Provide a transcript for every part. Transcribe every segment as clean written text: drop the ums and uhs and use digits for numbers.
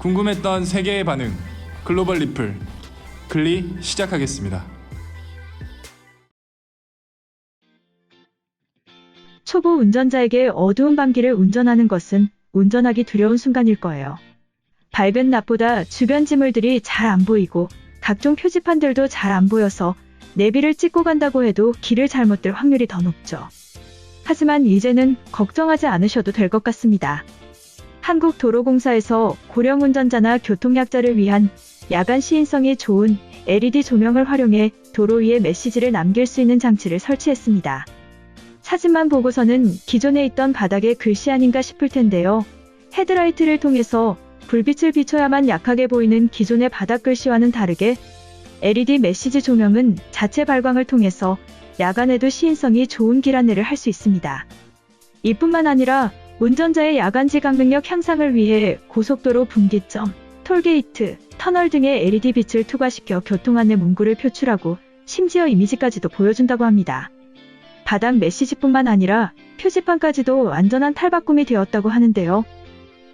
궁금했던 세계의 반응, 글로벌 리플, 글리 시작하겠습니다. 초보 운전자에게 어두운 밤길을 운전하는 것은 운전하기 두려운 순간일 거예요. 밝은 낮보다 주변 지물들이 잘 안 보이고 각종 표지판들도 잘 안 보여서 내비를 찍고 간다고 해도 길을 잘못 들 확률이 더 높죠. 하지만 이제는 걱정하지 않으셔도 될 것 같습니다. 한국도로공사에서 고령 운전자나 교통약자를 위한 야간 시인성이 좋은 LED 조명을 활용해 도로 위에 메시지를 남길 수 있는 장치를 설치했습니다. 사진만 보고서는 기존에 있던 바닥에 글씨 아닌가 싶을 텐데요. 헤드라이트를 통해서 불빛을 비춰야만 약하게 보이는 기존의 바닥 글씨와는 다르게 LED 메시지 조명은 자체 발광을 통해서 야간에도 시인성이 좋은 길 안내를 할 수 있습니다. 이뿐만 아니라 운전자의 야간 지각 능력 향상을 위해 고속도로 분기점, 톨게이트, 터널 등의 LED 빛을 투과시켜 교통 안내 문구를 표출하고 심지어 이미지까지도 보여준다고 합니다. 바닥 메시지뿐만 아니라 표지판까지도 안전한 탈바꿈이 되었다고 하는데요.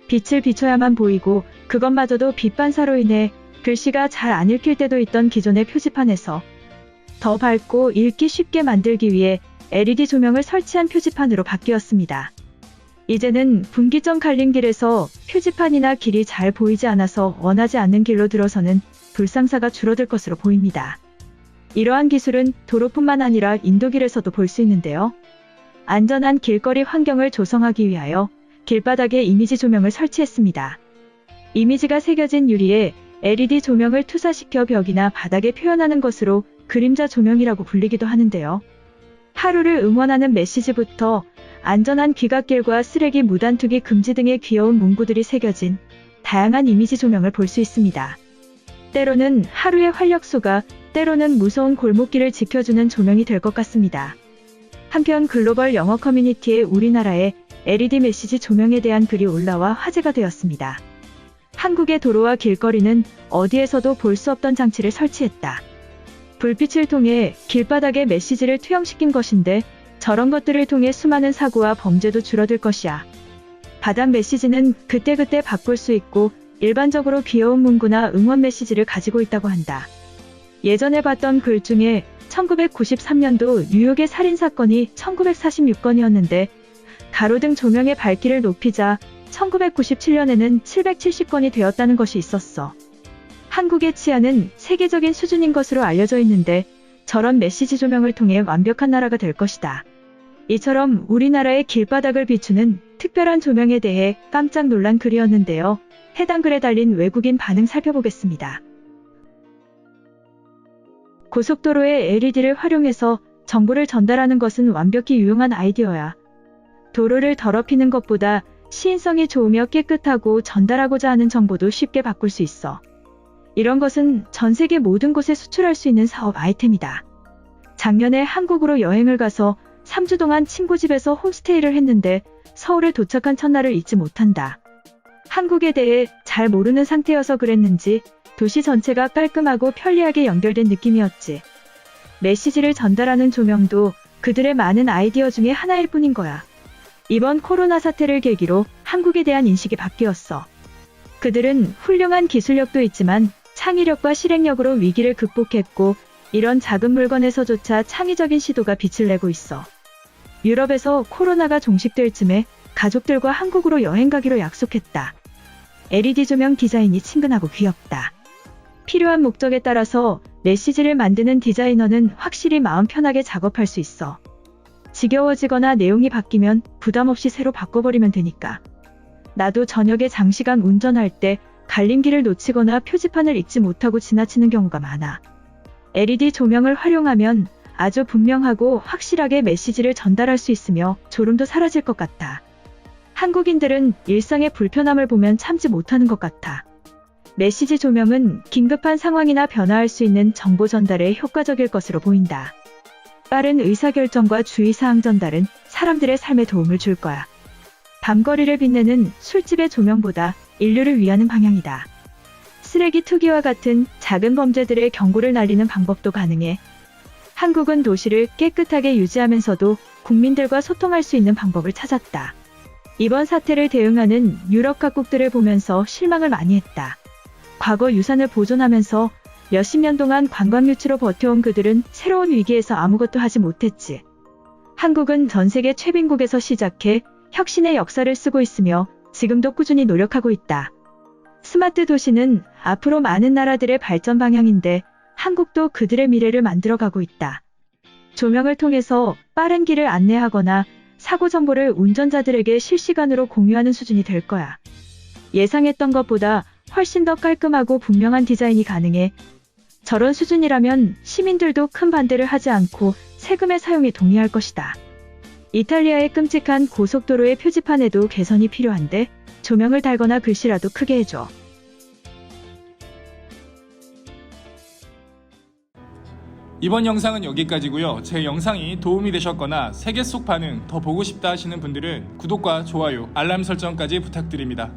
빛을 비춰야만 보이고 그것마저도 빛 반사로 인해 글씨가 잘 안 읽힐 때도 있던 기존의 표지판에서 더 밝고 읽기 쉽게 만들기 위해 LED 조명을 설치한 표지판으로 바뀌었습니다. 이제는 분기점 갈림길에서 표지판이나 길이 잘 보이지 않아서 원하지 않는 길로 들어서는 불상사가 줄어들 것으로 보입니다. 이러한 기술은 도로뿐만 아니라 인도길에서도 볼 수 있는데요. 안전한 길거리 환경을 조성하기 위하여 길바닥에 이미지 조명을 설치했습니다. 이미지가 새겨진 유리에 LED 조명을 투사시켜 벽이나 바닥에 표현하는 것으로 그림자 조명이라고 불리기도 하는데요. 하루를 응원하는 메시지부터 안전한 귀갓길과 쓰레기 무단 투기 금지 등의 귀여운 문구들이 새겨진 다양한 이미지 조명을 볼 수 있습니다. 때로는 하루의 활력소가, 때로는 무서운 골목길을 지켜주는 조명이 될 것 같습니다. 한편 글로벌 영어 커뮤니티에 우리나라의 LED 메시지 조명에 대한 글이 올라와 화제가 되었습니다. 한국의 도로와 길거리는 어디에서도 볼 수 없던 장치를 설치했다. 불빛을 통해 길바닥에 메시지를 투영시킨 것인데 저런 것들을 통해 수많은 사고와 범죄도 줄어들 것이야. 바닥 메시지는 그때그때 바꿀 수 있고 일반적으로 귀여운 문구나 응원 메시지를 가지고 있다고 한다. 예전에 봤던 글 중에 1993년도 뉴욕의 살인사건이 1946건이었는데 가로등 조명의 밝기를 높이자 1997년에는 770건이 되었다는 것이 있었어. 한국의 치안은 세계적인 수준인 것으로 알려져 있는데 저런 메시지 조명을 통해 완벽한 나라가 될 것이다. 이처럼 우리나라의 길바닥을 비추는 특별한 조명에 대해 깜짝 놀란 글이었는데요. 해당 글에 달린 외국인 반응 살펴보겠습니다. 고속도로에 LED를 활용해서 정보를 전달하는 것은 완벽히 유용한 아이디어야. 도로를 더럽히는 것보다 시인성이 좋으며 깨끗하고 전달하고자 하는 정보도 쉽게 바꿀 수 있어. 이런 것은 전 세계 모든 곳에 수출할 수 있는 사업 아이템이다. 작년에 한국으로 여행을 가서 3주 동안 친구 집에서 홈스테이를 했는데 서울에 도착한 첫날을 잊지 못한다. 한국에 대해 잘 모르는 상태여서 그랬는지 도시 전체가 깔끔하고 편리하게 연결된 느낌이었지. 메시지를 전달하는 조명도 그들의 많은 아이디어 중에 하나일 뿐인 거야. 이번 코로나 사태를 계기로 한국에 대한 인식이 바뀌었어. 그들은 훌륭한 기술력도 있지만 창의력과 실행력으로 위기를 극복했고 이런 작은 물건에서조차 창의적인 시도가 빛을 내고 있어. 유럽에서 코로나가 종식될 즈음에 가족들과 한국으로 여행 가기로 약속했다. LED 조명 디자인이 친근하고 귀엽다. 필요한 목적에 따라서 메시지를 만드는 디자이너는 확실히 마음 편하게 작업할 수 있어. 지겨워지거나 내용이 바뀌면 부담 없이 새로 바꿔버리면 되니까. 나도 저녁에 장시간 운전할 때 갈림길을 놓치거나 표지판을 읽지 못하고 지나치는 경우가 많아. LED 조명을 활용하면 아주 분명하고 확실하게 메시지를 전달할 수 있으며 졸음도 사라질 것 같아. 한국인들은 일상의 불편함을 보면 참지 못하는 것 같아. 메시지 조명은 긴급한 상황이나 변화할 수 있는 정보 전달에 효과적일 것으로 보인다. 빠른 의사결정과 주의사항 전달은 사람들의 삶에 도움을 줄 거야. 밤거리를 빛내는 술집의 조명보다 인류를 위하는 방향이다. 쓰레기 투기와 같은 작은 범죄들의 경고를 날리는 방법도 가능해. 한국은 도시를 깨끗하게 유지하면서도 국민들과 소통할 수 있는 방법을 찾았다. 이번 사태를 대응하는 유럽 각국들을 보면서 실망을 많이 했다. 과거 유산을 보존하면서 몇십 년 동안 관광 유치로 버텨온 그들은 새로운 위기에서 아무것도 하지 못했지. 한국은 전 세계 최빈국에서 시작해 혁신의 역사를 쓰고 있으며 지금도 꾸준히 노력하고 있다. 스마트 도시는 앞으로 많은 나라들의 발전 방향인데 한국도 그들의 미래를 만들어가고 있다. 조명을 통해서 빠른 길을 안내하거나 사고 정보를 운전자들에게 실시간으로 공유하는 수준이 될 거야. 예상했던 것보다 훨씬 더 깔끔하고 분명한 디자인이 가능해. 저런 수준이라면 시민들도 큰 반대를 하지 않고 세금의 사용에 동의할 것이다. 이탈리아의 끔찍한 고속도로의 표지판에도 개선이 필요한데 조명을 달거나 글씨라도 크게 해줘. 이번 영상은 여기까지고요. 제 영상이 도움이 되셨거나 세계 속 반응 더 보고 싶다 하시는 분들은 구독과 좋아요, 알람 설정까지 부탁드립니다.